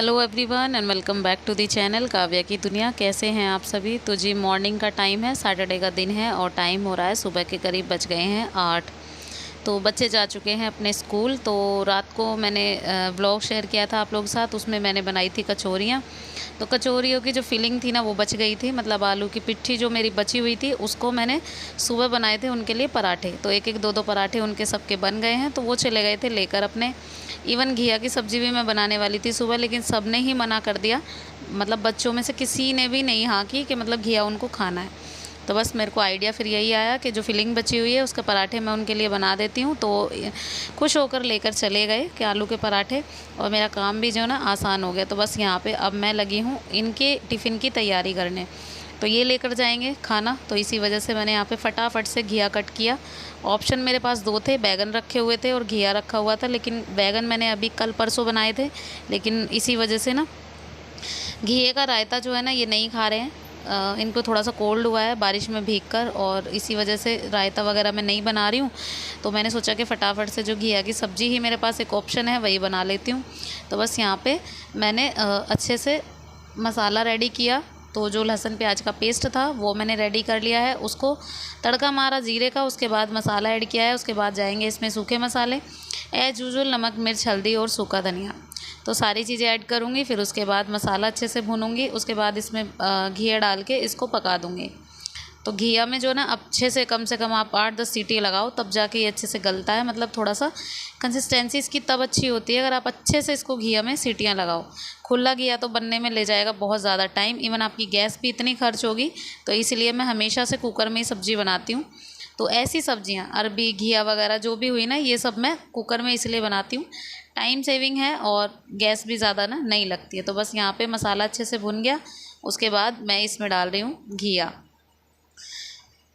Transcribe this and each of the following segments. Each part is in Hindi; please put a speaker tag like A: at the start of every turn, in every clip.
A: Hello everyone and welcome back to the channel Kavya की दुनिया। कैसे हैं आप सभी। तो जी मॉर्निंग का टाइम है, सैटरडे का दिन है और टाइम हो रहा है सुबह के करीब बज गए हैं 8। तो बच्चे जा चुके हैं अपने स्कूल। तो रात को मैंने व्लॉग शेयर किया था आप लोगों के साथ, उसमें मैंने बनाई थी कचौरियाँ। तो कचौरियों की जो फीलिंग थी ना वो बच गई थी, मतलब आलू की पिट्ठी जो मेरी बची हुई थी उसको मैंने सुबह बनाए थे उनके लिए पराठे। तो एक एक दो दो पराठे उनके सबके बन गए हैं। तो वो चले गए थे लेकर अपने। इवन घिया की सब्ज़ी भी मैं बनाने वाली थी सुबह, लेकिन सब ने ही मना कर दिया। मतलब बच्चों में से किसी ने भी नहीं हाँ की कि मतलब घिया उनको खाना है। तो बस मेरे को आइडिया फिर यही आया कि जो फिलिंग बची हुई है उसके पराठे मैं उनके लिए बना देती हूँ। तो खुश होकर लेकर चले गए कि आलू के पराठे, और मेरा काम भी जो है ना आसान हो गया। तो बस यहाँ पे अब मैं लगी हूँ इनके टिफ़िन की तैयारी करने। तो ये लेकर जाएंगे खाना, तो इसी वजह से मैंने यहाँ पे फटाफट से घिया कट किया। ऑप्शन मेरे पास दो थे, बैगन रखे हुए थे और घिया रखा हुआ था, लेकिन बैगन मैंने अभी कल परसों बनाए थे, लेकिन इसी वजह से ना घिये का रायता जो है ना ये नहीं खा रहे हैं। इनको थोड़ा सा कोल्ड हुआ है बारिश में भीगकर, और इसी वजह से रायता वगैरह मैं नहीं बना रही हूँ। तो मैंने सोचा कि फटाफट से जो घिया की सब्ज़ी ही मेरे पास एक ऑप्शन है वही बना लेती हूँ। तो बस यहाँ पे मैंने अच्छे से मसाला रेडी किया। तो जो लहसुन प्याज का पेस्ट था वो मैंने रेडी कर लिया है, उसको तड़का मारा जीरे का, उसके बाद मसाला ऐड किया है। उसके बाद जाएंगे इसमें सूखे मसाले एज यूजुअल, नमक मिर्च हल्दी और सूखा धनिया। तो सारी चीज़ें ऐड करूँगी, फिर उसके बाद मसाला अच्छे से भूनूंगी। उसके बाद इसमें घिया डाल के इसको पका दूँगी। तो घिया में जो ना अच्छे से कम आप 8-10 सीटी लगाओ, तब जाके ये अच्छे से गलता है। मतलब थोड़ा सा कंसिस्टेंसी इसकी तब अच्छी होती है अगर आप अच्छे से इसको घिया में सीटियाँ लगाओ। खुला घिया तो बनने में ले जाएगा बहुत ज़्यादा टाइम, इवन आपकी गैस भी इतनी खर्च होगी। तो इसलिए मैं हमेशा से कुकर में ही सब्ज़ी बनाती हूँ। तो ऐसी सब्जियां अरबी घिया वगैरह जो भी हुई ना, ये सब मैं कुकर में इसलिए बनाती हूँ, टाइम सेविंग है और गैस भी ज़्यादा ना नहीं लगती है। तो बस यहाँ पे मसाला अच्छे से भुन गया, उसके बाद मैं इसमें डाल रही हूँ घिया।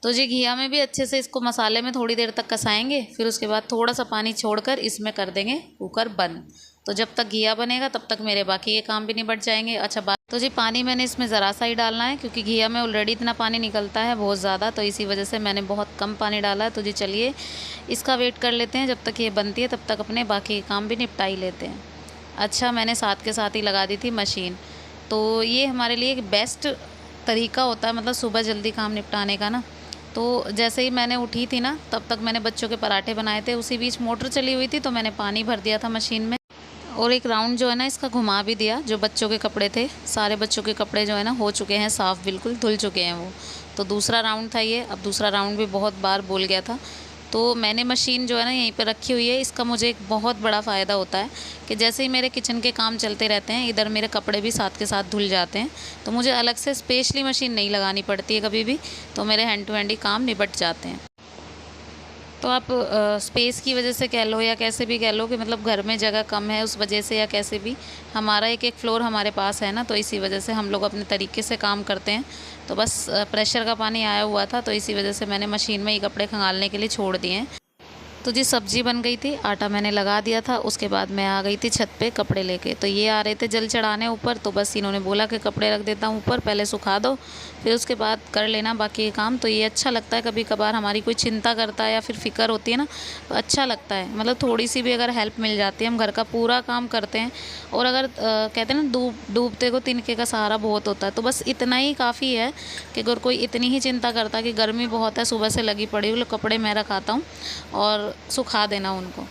A: तो जी घिया में भी अच्छे से इसको मसाले में थोड़ी देर तक कसाएंगे, फिर उसके बाद थोड़ा सा पानी छोड़कर इसमें कर देंगे कुकर बंद। तो जब तक घिया बनेगा तब तक मेरे बाकी के काम भी निपट जाएंगे। अच्छा बात तो जी पानी मैंने इसमें ज़रा सा ही डालना है, क्योंकि घिया में ऑलरेडी इतना पानी निकलता है बहुत ज़्यादा, तो इसी वजह से मैंने बहुत कम पानी डाला है। तो जी चलिए इसका वेट कर लेते हैं, जब तक ये बनती है तब तक अपने बाकी के काम भी निपटा ही लेते हैं। अच्छा मैंने साथ के साथ ही लगा दी थी मशीन। तो ये हमारे लिए एक बेस्ट तरीका होता है, मतलब सुबह जल्दी काम निपटाने का ना। तो जैसे ही मैंने उठी थी ना तब तक मैंने बच्चों के पराठे बनाए थे, उसी बीच मोटर चली हुई थी तो मैंने पानी भर दिया था मशीन में, और एक राउंड जो है ना इसका घुमा भी दिया। जो बच्चों के कपड़े थे, सारे बच्चों के कपड़े जो है ना हो चुके हैं साफ़, बिल्कुल धुल चुके हैं वो। तो दूसरा राउंड था ये। अब दूसरा राउंड भी बहुत बार बोल गया था। तो मैंने मशीन जो है ना यहीं पे रखी हुई है। इसका मुझे एक बहुत बड़ा फ़ायदा होता है कि जैसे ही मेरे किचन के काम चलते रहते हैं, इधर मेरे कपड़े भी साथ के साथ धुल जाते हैं। तो मुझे अलग से स्पेशली मशीन नहीं लगानी पड़ती है कभी भी, तो मेरे हैंड टू हैंड ही काम निपट जाते हैं। तो आप स्पेस की वजह से कह लो या कैसे भी कह लो कि मतलब घर में जगह कम है उस वजह से, या कैसे भी, हमारा एक एक फ्लोर हमारे पास है ना, तो इसी वजह से हम लोग अपने तरीके से काम करते हैं। तो बस प्रेशर का पानी आया हुआ था, तो इसी वजह से मैंने मशीन में ही कपड़े खंगालने के लिए छोड़ दिए हैं। तो जी सब्जी बन गई थी, आटा मैंने लगा दिया था। उसके बाद मैं आ गई थी छत पे कपड़े लेके। तो ये आ रहे थे जल चढ़ाने ऊपर, तो बस इन्होंने बोला कि कपड़े रख देता हूँ ऊपर, पहले सुखा दो फिर उसके बाद कर लेना बाकी के काम। तो ये अच्छा लगता है, कभी कभार हमारी कोई चिंता करता है या फिर फ़िक्र होती है ना, तो अच्छा लगता है। मतलब थोड़ी सी भी अगर हेल्प मिल जाती है, हम घर का पूरा काम करते हैं। और अगर कहते हैं ना डूबते को तिनके का सहारा बहुत होता है, तो बस इतना ही काफ़ी है कि अगर कोई इतनी ही चिंता करता है कि गर्मी बहुत है, सुबह से लगी पड़ी हुई, कपड़े मैं रखाता हूँ और सुखा देना उनको,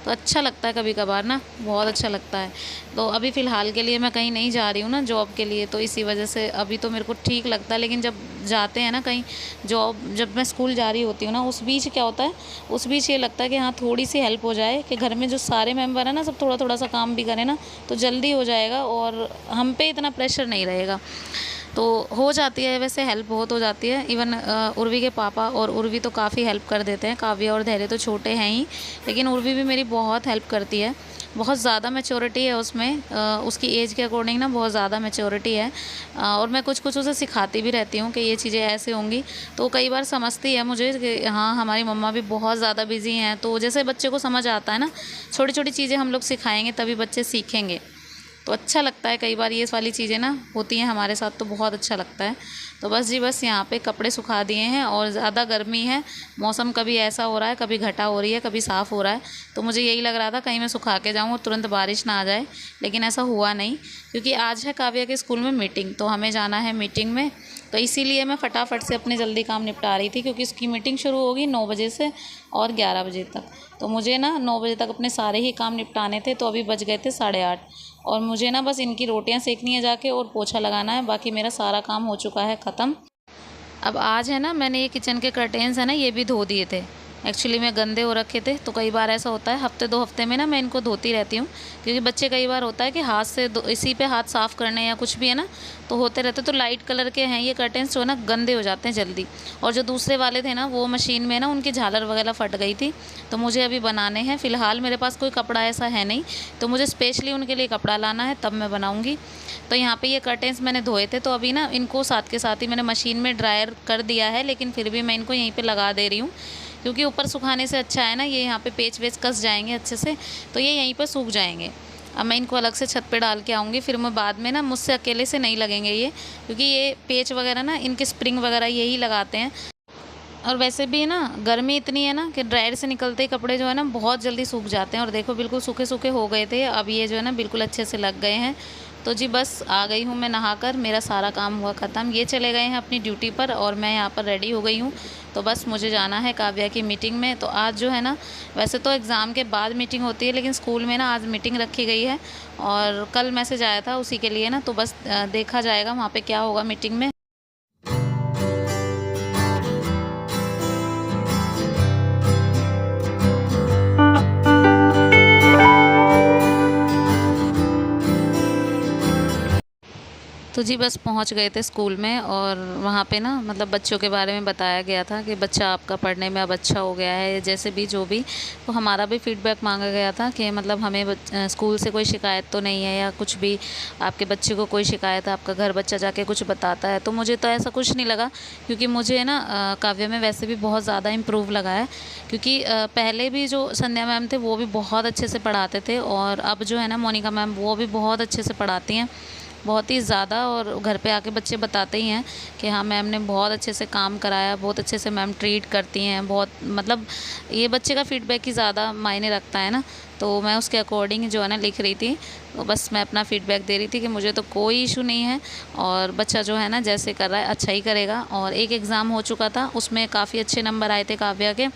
A: तो अच्छा लगता है कभी कभार ना, बहुत अच्छा लगता है। तो अभी फ़िलहाल के लिए मैं कहीं नहीं जा रही हूँ ना जॉब के लिए, तो इसी वजह से अभी तो मेरे को ठीक लगता है। लेकिन जब जाते हैं ना कहीं जॉब, जब मैं स्कूल जा रही होती हूँ ना, उस बीच क्या होता है, उस बीच ये लगता है कि हाँ थोड़ी सी हेल्प हो जाए, कि घर में जो सारे मेम्बर हैं ना सब थोड़ा थोड़ा सा काम भी करें ना, तो जल्दी हो जाएगा और हम पे इतना प्रेशर नहीं रहेगा। तो हो जाती है, वैसे हेल्प बहुत हो जाती है। इवन उर्वी के पापा और उर्वी तो काफ़ी हेल्प कर देते हैं। काव्या और धैर्य तो छोटे हैं ही, लेकिन उर्वी भी मेरी बहुत हेल्प करती है। बहुत ज़्यादा मैच्योरिटी है उसमें, उसकी एज के अकॉर्डिंग ना बहुत ज़्यादा मैच्योरिटी है। और मैं कुछ कुछ उसे सिखाती भी रहती हूँ कि ये चीज़ें ऐसे होंगी। तो कई बार समझती है मुझे कि हाँ हमारी मम्मा भी बहुत ज़्यादा बिजी हैं। तो जैसे बच्चे को समझ आता है ना, छोटी छोटी चीज़ें हम लोग सिखाएंगे तभी बच्चे सीखेंगे। तो अच्छा लगता है। कई बार ये वाली चीज़ें ना होती हैं हमारे साथ, तो बहुत अच्छा लगता है। तो बस जी बस यहाँ पे कपड़े सुखा दिए हैं और ज़्यादा गर्मी है, मौसम कभी ऐसा हो रहा है, कभी घटा हो रही है, कभी साफ़ हो रहा है। तो मुझे यही लग रहा था कहीं मैं सुखा के जाऊँ और तुरंत बारिश ना आ जाए, लेकिन ऐसा हुआ नहीं, क्योंकि आज है काव्या के स्कूल में मीटिंग, तो हमें जाना है मीटिंग में। तो इसीलिए मैं फटाफट से अपने जल्दी काम निपटा रही थी, क्योंकि उसकी मीटिंग शुरू होगी 9 बजे से और 11 बजे तक। तो मुझे ना 9 बजे तक अपने सारे ही काम निपटाने थे, तो अभी बज गए थे 8:30 और मुझे ना बस इनकी रोटियां सेकनी है जाके और पोछा लगाना है। बाकी मेरा सारा काम हो चुका है ख़त्म। अब आज है ना, मैंने ये किचन के कर्टेन्स है ना, ये भी धो दिए थे। एक्चुअली में गंदे हो रखे थे, तो कई बार ऐसा होता है हफ्ते 2 हफ्ते में ना मैं इनको धोती रहती हूँ, क्योंकि बच्चे कई बार होता है कि हाथ से इसी पे हाथ साफ़ करने या कुछ भी है ना, तो होते रहते। तो लाइट कलर के हैं ये कर्टेन्स, जो है ना गंदे हो जाते हैं जल्दी। और जो दूसरे वाले थे ना, वो मशीन में ना उनकी झालर वगैरह फट गई थी, तो मुझे अभी बनाने हैं। फ़िलहाल मेरे पास कोई कपड़ा ऐसा है नहीं, तो मुझे स्पेशली उनके लिए कपड़ा लाना है, तब मैं बनाऊँगी। तो यहाँ पे ये कर्टेन्स मैंने धोए थे, तो अभी ना इनको साथ के साथ ही मैंने मशीन में ड्रायर कर दिया है, लेकिन फिर भी मैं इनको यहीं पे लगा दे रही हूँ, क्योंकि ऊपर सुखाने से अच्छा है ना, ये यहाँ पे पेच वेच कस जाएंगे अच्छे से, तो ये यहीं पर सूख जाएंगे। अब मैं इनको अलग से छत पे डाल के आऊँगी, फिर मैं बाद में ना, मुझसे अकेले से नहीं लगेंगे ये, क्योंकि ये पेच वगैरह ना, इनके स्प्रिंग वगैरह यही लगाते हैं। और वैसे भी ना गर्मी इतनी है ना कि ड्रायर से निकलते ही कपड़े जो है ना बहुत जल्दी सूख जाते हैं। और देखो बिल्कुल सूखे सूखे हो गए थे, अब ये जो है ना बिल्कुल अच्छे से लग गए हैं। तो जी बस आ गई हूँ मैं नहाकर, मेरा सारा काम हुआ ख़त्म। ये चले गए हैं अपनी ड्यूटी पर और मैं यहाँ पर रेडी हो गई हूँ। तो बस मुझे जाना है काव्या की मीटिंग में। तो आज जो है ना, वैसे तो एग्ज़ाम के बाद मीटिंग होती है, लेकिन स्कूल में ना आज मीटिंग रखी गई है और कल मैसेज आया था उसी के लिए ना, तो बस देखा जाएगा वहाँ पर क्या होगा मीटिंग में। तो जी बस पहुंच गए थे स्कूल में और वहाँ पे ना मतलब बच्चों के बारे में बताया गया था कि बच्चा आपका पढ़ने में अब अच्छा हो गया है, जैसे भी जो भी। तो हमारा भी फीडबैक मांगा गया था कि मतलब हमें स्कूल से कोई शिकायत तो नहीं है, या कुछ भी आपके बच्चे को कोई शिकायत है, आपका घर बच्चा जाके कुछ बताता है। तो मुझे तो ऐसा कुछ नहीं लगा, क्योंकि मुझे ना काव्या में वैसे भी बहुत ज़्यादा इम्प्रूव लगा है, क्योंकि पहले भी जो संध्या मैम थे वो भी बहुत अच्छे से पढ़ाते थे, और अब जो है ना मोनिका मैम, वो भी बहुत अच्छे से पढ़ाती हैं, बहुत ही ज़्यादा। और घर पे आके बच्चे बताते ही हैं कि हाँ मैम ने बहुत अच्छे से काम कराया, बहुत अच्छे से मैम ट्रीट करती हैं, बहुत मतलब ये बच्चे का फीडबैक ही ज़्यादा मायने रखता है ना। तो मैं उसके अकॉर्डिंग जो है ना लिख रही थी, तो बस मैं अपना फीडबैक दे रही थी कि मुझे तो कोई इशू नहीं है, और बच्चा जो है ना जैसे कर रहा है अच्छा ही करेगा। और एक एग्ज़ाम हो चुका था, उसमें काफ़ी अच्छे नंबर आए थे काव्या के,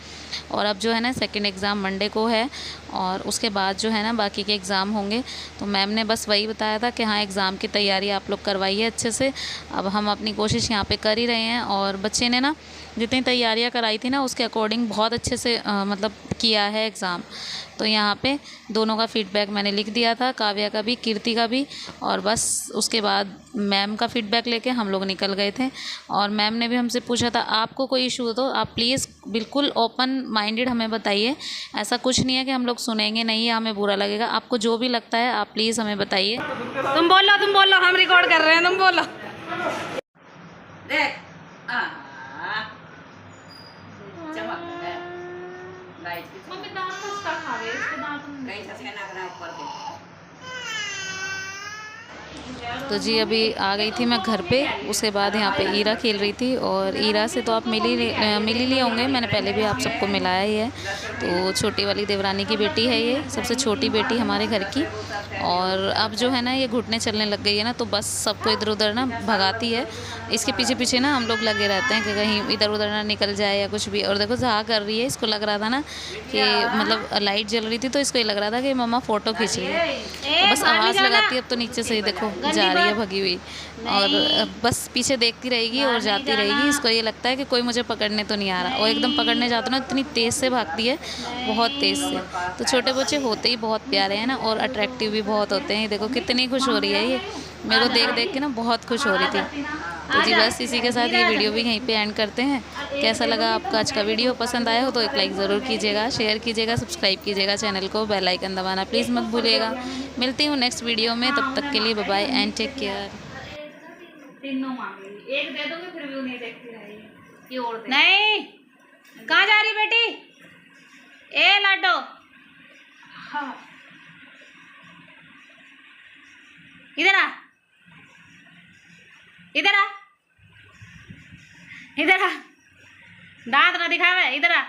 A: और अब जो है ना सेकंड एग्ज़ाम मंडे को है, और उसके बाद जो है ना बाकी के एग्ज़ाम होंगे। तो मैम ने बस वही बताया था कि हाँ एग्ज़ाम की तैयारी आप लोग करवाइए अच्छे से। अब हम अपनी कोशिश यहाँ पे कर ही रहे हैं, और बच्चे ने ना जितनी तैयारियाँ कराई थी ना उसके अकॉर्डिंग बहुत अच्छे से मतलब किया है एग्ज़ाम। तो यहाँ पे दोनों का फीडबैक मैंने लिख दिया था, काव्या का भी, कीर्ति का भी। और बस उसके बाद मैम का फीडबैक लेके हम लोग निकल गए थे। और मैम ने भी हमसे पूछा था आपको कोई इशू हो तो आप प्लीज़ बिल्कुल ओपन माइंडेड हमें बताइए, ऐसा कुछ नहीं है कि हम लोग सुनेंगे नहीं या हमें बुरा लगेगा। आपको जो भी लगता है आप प्लीज़ हमें बताइए।
B: तुम बोलो, हम रिकॉर्ड कर रहे हैं, तुम बोलो। देख चमक लाइट की मम्मी दांत कसका खा गए, इसके दांत कहीं से ना ऊपर के।
A: तो जी अभी आ गई थी मैं घर पे। उसके बाद यहाँ पे ईरा खेल रही थी, और ईरा से तो आप मिल ही लिए होंगे, मैंने पहले भी आप सबको मिलाया ही है। तो छोटी वाली देवरानी की बेटी है ये, सबसे छोटी बेटी हमारे घर की। और अब जो है ना ये घुटने चलने लग गई है ना, तो बस सबको इधर उधर ना भगाती है। इसके पीछे पीछे ना हम लोग लगे रहते हैं कि कहीं इधर उधर ना निकल जाए या कुछ भी। और देखो जहाँ कर रही है, इसको लग रहा था ना कि मतलब लाइट जल रही थी, तो इसको ये लग रहा था कि मम्मा फ़ोटो खींच रही है। तो बस आवाज़ लगाती है, अब तो नीचे से ही देखो जा रही है भगी हुई, और बस पीछे देखती रहेगी और जाती रहेगी। इसको ये लगता है कि कोई मुझे पकड़ने तो नहीं आ रहा, और एकदम पकड़ने जाते ना इतनी तेज़ से भागती है, बहुत तेज़ से। तो छोटे बच्चे होते ही बहुत प्यारे हैं ना, और अट्रैक्टिव भी बहुत होते हैं। देखो कितनी खुश हो रही है ये, मेरे को देख देख के ना बहुत खुश हो रही थी। तो जी बस इसी के साथ ये वीडियो भी यहीं पे एंड करते हैं। कैसा लगा आपका आज का वीडियो? पसंद आया हो तो एक लाइक ज़रूर कीजिएगा, शेयर कीजिएगा, सब्सक्राइब कीजिएगा चैनल को, बेल आइकन दबाना प्लीज़ मत भूलिएगा। मिलती हूँ नेक्स्ट वीडियो में, तब तक के लिए bye bye and take care.
B: तीनों मांग ली, एक दे दोगे फिर भी उन्हें देखती रहेगी कि और नहीं। कहाँ जा रही बेटी? ए लाडो। हाँ इधर आ, इधर आ, इधर आ, दांत ना दिखावे, इधर आ।